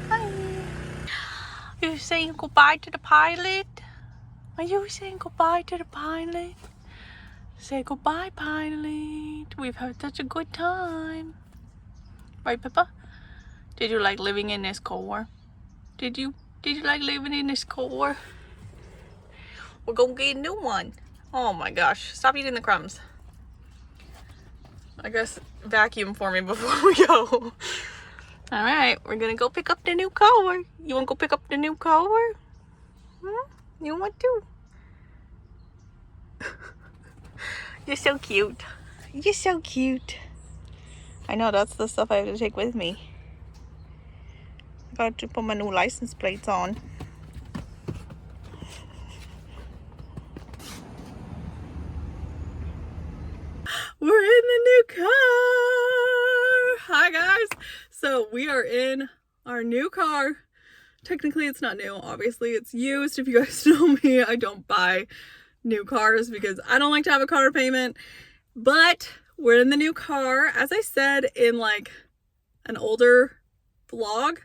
Hi. You're saying goodbye to the pilot? Are you saying goodbye to the pilot? Say goodbye, pilot. We've had such a good time. Right, Pippa? Did you like living in this car? Did you like living in this car? We're gonna get a new one. Oh my gosh. Stop eating the crumbs. I guess vacuum for me before we go. Alright, we're gonna go pick up the new car. You wanna go pick up the new car? You want to? You're so cute. You're so cute. I know, that's the stuff I have to take with me. I got to put my new license plates on. We're in the new car. Hi guys. So we are in our new car. Technically it's not new. Obviously it's used. If you guys know me, I don't buy new cars because I don't like to have a car payment. But we're in the new car. As I said in like an older vlog,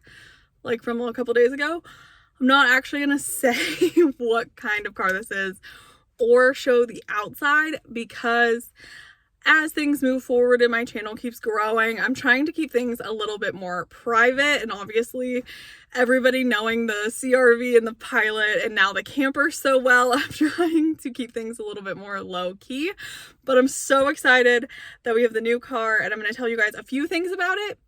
like from a couple days ago, I'm not actually gonna say what kind of car this is or show the outside because as things move forward and my channel keeps growing, I'm trying to keep things a little bit more private, and obviously everybody knowing the CRV and the Pilot and now the camper so well, I'm trying to keep things a little bit more low key. But I'm so excited that we have the new car, and I'm going to tell you guys a few things about it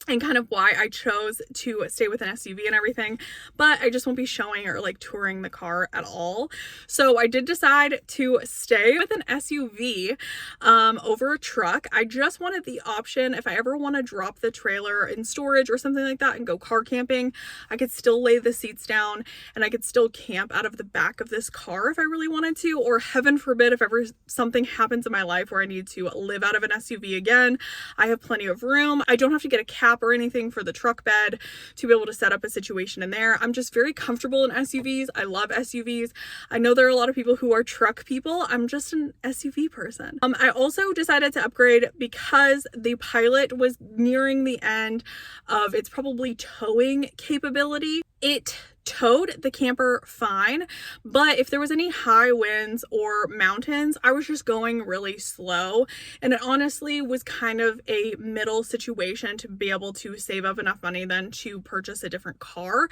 and kind of why I chose to stay with an SUV and everything, but I just won't be showing or like touring the car at all. So I did decide to stay with an SUV over a truck. I just wanted the option if I ever want to drop the trailer in storage or something like that and go car camping, I could still lay the seats down and I could still camp out of the back of this car if I really wanted to, or heaven forbid, if ever something happens in my life where I need to live out of an SUV again, I have plenty of room. I don't have to get a cap or anything for the truck bed to be able to set up a situation in there. I'm just very comfortable in SUVs. I love SUVs. I know there are a lot of people who are truck people. I'm just an SUV person. I also decided to upgrade because the Pilot was nearing the end of its probably towing capability. It towed the camper fine, but if there was any high winds or mountains, I was just going really slow, and it honestly was kind of a middle situation to be able to save up enough money then to purchase a different car.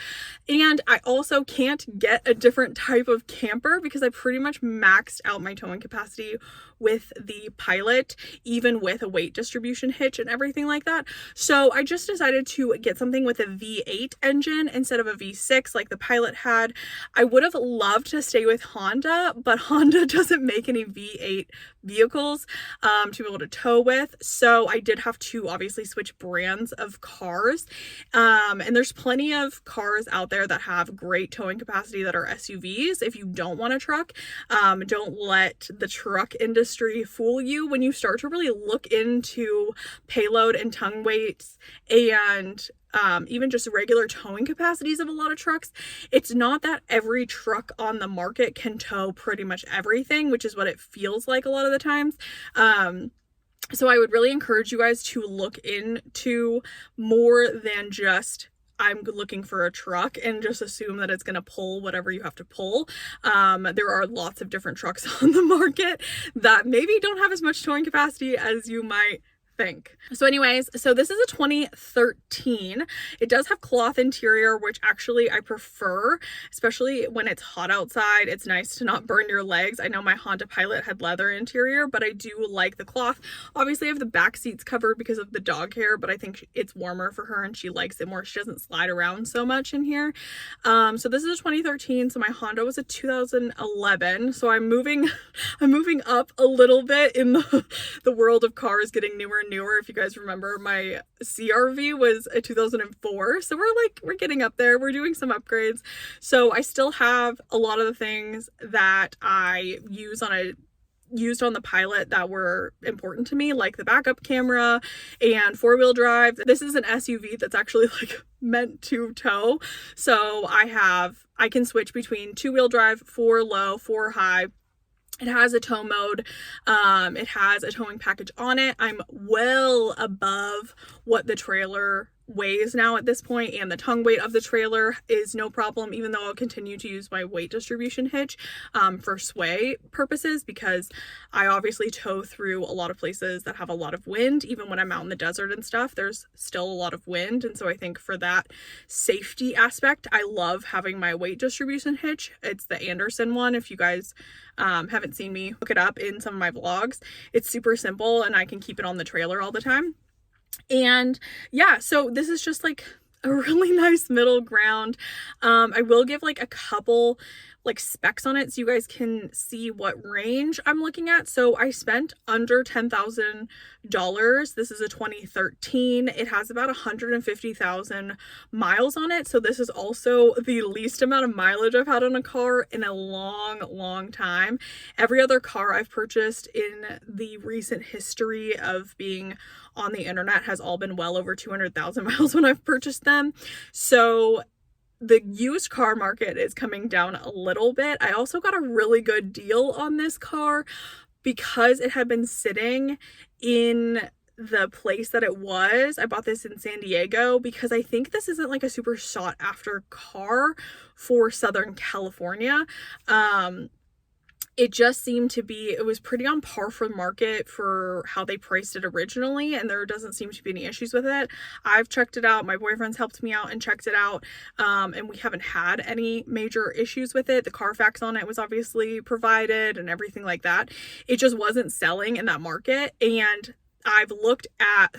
And I also can't get a different type of camper because I pretty much maxed out my towing capacity with the Pilot, even with a weight distribution hitch and everything like that. So I just decided to get something with a V8 engine instead of a V6 like the Pilot had. I would have loved to stay with Honda, but Honda doesn't make any V8 vehicles to be able to tow with. So I did have to obviously switch brands of cars. And there's plenty of cars out there that have great towing capacity that are SUVs. If you don't want a truck, don't let the truck industry fool you. When you start to really look into payload and tongue weights and even just regular towing capacities of a lot of trucks, it's not that every truck on the market can tow pretty much everything, which is what it feels like a lot of the times. So I would really encourage you guys to look into more than just I'm looking for a truck and just assume that it's going to pull whatever you have to pull. There are lots of different trucks on the market that maybe don't have as much towing capacity as you might think. So anyways, so this is a 2013. It does have cloth interior, which actually I prefer, especially when it's hot outside. It's nice to not burn your legs. I know my Honda Pilot had leather interior, but I do like the cloth. Obviously I have the back seats covered because of the dog hair, but I think it's warmer for her and she likes it more. She doesn't slide around so much in here. So this is a 2013. So my Honda was a 2011. So I'm moving up a little bit in the world of cars getting newer. If you guys remember, my CRV was a 2004, so we're getting up there. We're doing some upgrades, so I still have a lot of the things that I used on the Pilot that were important to me, like the backup camera and four-wheel drive. This is an SUV that's actually like meant to tow, so I can switch between two-wheel drive, 4 low, 4 high. It has a tow mode. It has a towing package on it. I'm well above what the trailer weighs now at this point, and the tongue weight of the trailer is no problem, even though I'll continue to use my weight distribution hitch for sway purposes, because I obviously tow through a lot of places that have a lot of wind. Even when I'm out in the desert and stuff, there's still a lot of wind, and so I think for that safety aspect, I love having my weight distribution hitch. It's the Anderson one. If you guys haven't seen me look it up in some of my vlogs, it's super simple and I can keep it on the trailer all the time. And yeah, so this is just like a really nice middle ground. I will give like a couple like specs on it so you guys can see what range I'm looking at. So I spent under $10,000. This is a 2013. It has about 150,000 miles on it. So this is also the least amount of mileage I've had on a car in a long time. Every other car I've purchased in the recent history of being on the internet has all been well over 200,000 miles when I've purchased them. So the used car market is coming down a little bit. I also got a really good deal on this car because it had been sitting in the place that it was. I bought this in San Diego because I think this isn't like a super sought after car for Southern California. It just seemed to be, it was pretty on par for the market for how they priced it originally, and there doesn't seem to be any issues with it. I've checked it out. My boyfriend's helped me out and checked it out, and we haven't had any major issues with it. The Carfax on it was obviously provided and everything like that. It just wasn't selling in that market, and I've looked at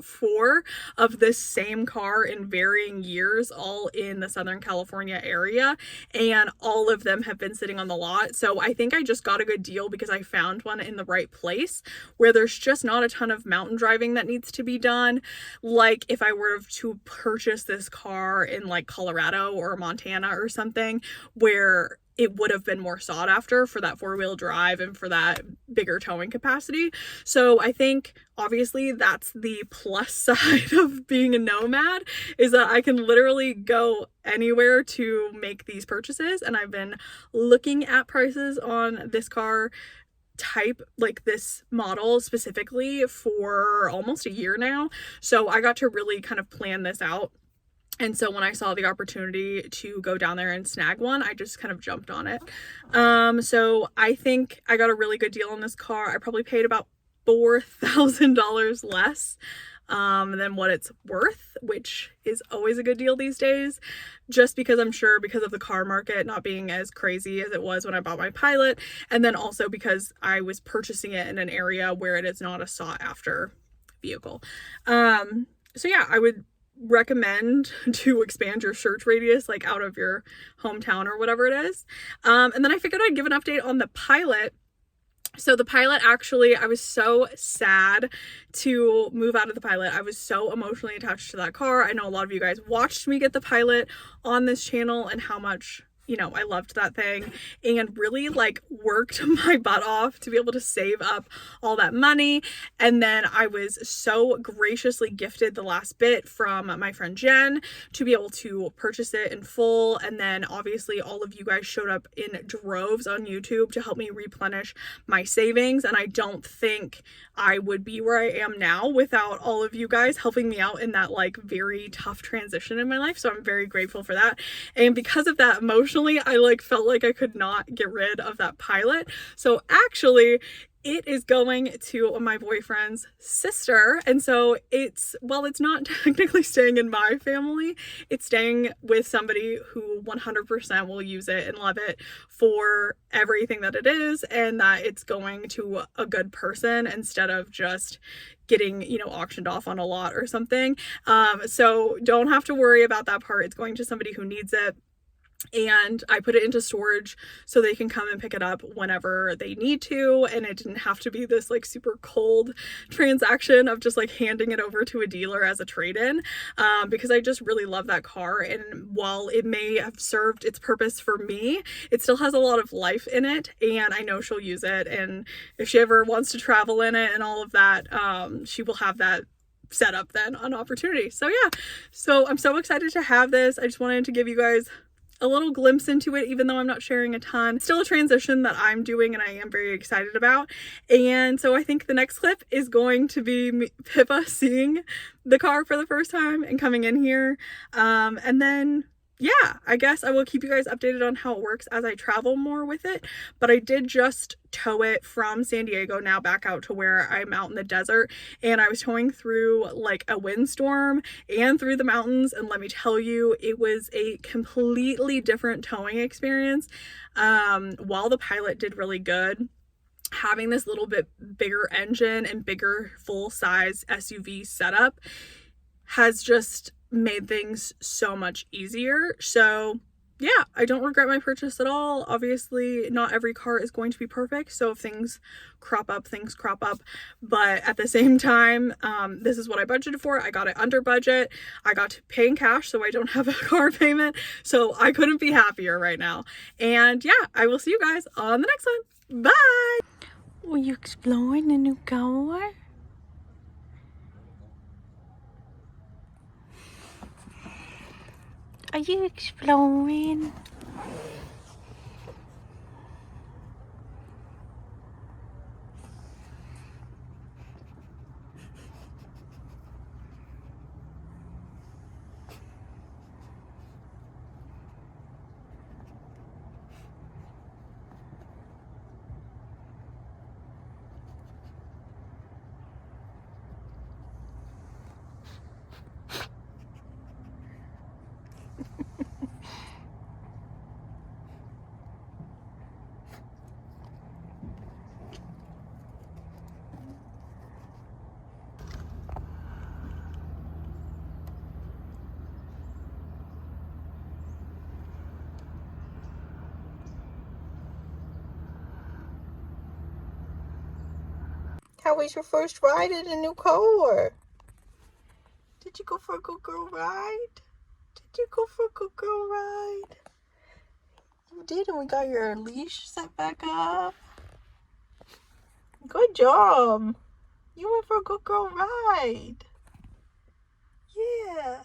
4 of this same car in varying years, all in the Southern California area, and all of them have been sitting on the lot. So I think I just got a good deal because I found one in the right place where there's just not a ton of mountain driving that needs to be done. Like if I were to purchase this car in like Colorado or Montana or something, where it would have been more sought after for that 4-wheel drive and for that bigger towing capacity. So I think obviously that's the plus side of being a nomad, is that I can literally go anywhere to make these purchases. And I've been looking at prices on this car type, like this model specifically, for almost a year now. So I got to really kind of plan this out. And so when I saw the opportunity to go down there and snag one, I just kind of jumped on it. So I think I got a really good deal on this car. I probably paid about $4,000 less than what it's worth, which is always a good deal these days, just because I'm sure because of the car market not being as crazy as it was when I bought my Pilot, and then also because I was purchasing it in an area where it is not a sought after vehicle. So yeah, I would recommend to expand your search radius, like out of your hometown or whatever it is. And then I figured I'd give an update on the Pilot. So the Pilot, actually, I was so sad to move out of the Pilot. I was so emotionally attached to that car. I know a lot of you guys watched me get the Pilot on this channel and how much, you know, I loved that thing and really like worked my butt off to be able to save up all that money. And then I was so graciously gifted the last bit from my friend Jen to be able to purchase it in full. And then obviously all of you guys showed up in droves on YouTube to help me replenish my savings. And I don't think I would be where I am now without all of you guys helping me out in that like very tough transition in my life. So I'm very grateful for that. And because of that, emotionally, I like felt like I could not get rid of that Pilot. So actually it is going to my boyfriend's sister. And so it's not technically staying in my family. It's staying with somebody who 100% will use it and love it for everything that it is, and that it's going to a good person instead of just getting, you know, auctioned off on a lot or something. So don't have to worry about that part. It's going to somebody who needs it. And I put it into storage so they can come and pick it up whenever they need to, and it didn't have to be this like super cold transaction of just like handing it over to a dealer as a trade-in, because I just really love that car. And while it may have served its purpose for me, it still has a lot of life in it, and I know she'll use it. And if she ever wants to travel in it and all of that, she will have that set up then on opportunity. So yeah, so I'm so excited to have this. I just wanted to give you guys a little glimpse into it, even though I'm not sharing a ton. Still a transition that I'm doing and I am very excited about. And so I think the next clip is going to be Pippa seeing the car for the first time and coming in here. And then yeah, I guess I will keep you guys updated on how it works as I travel more with it. But I did just tow it from San Diego now back out to where I'm out in the desert, and I was towing through like a windstorm and through the mountains, and let me tell you, it was a completely different towing experience. While the Pilot did really good, having this little bit bigger engine and bigger full-size SUV setup has just made things so much easier. So yeah, I don't regret my purchase at all. Obviously, not every car is going to be perfect, so if things crop up, things crop up. But at the same time, this is what I budgeted for. I got it under budget. I got to pay in cash, so I don't have a car payment. So I couldn't be happier right now. And yeah, I will see you guys on the next one. Bye! Were you exploring the new car? Are you exploring? How was your first ride in a new car? Did you go for a good girl ride? Did you go for a good girl ride? You did, and we got your leash set back up. Good job. You went for a good girl ride. Yeah.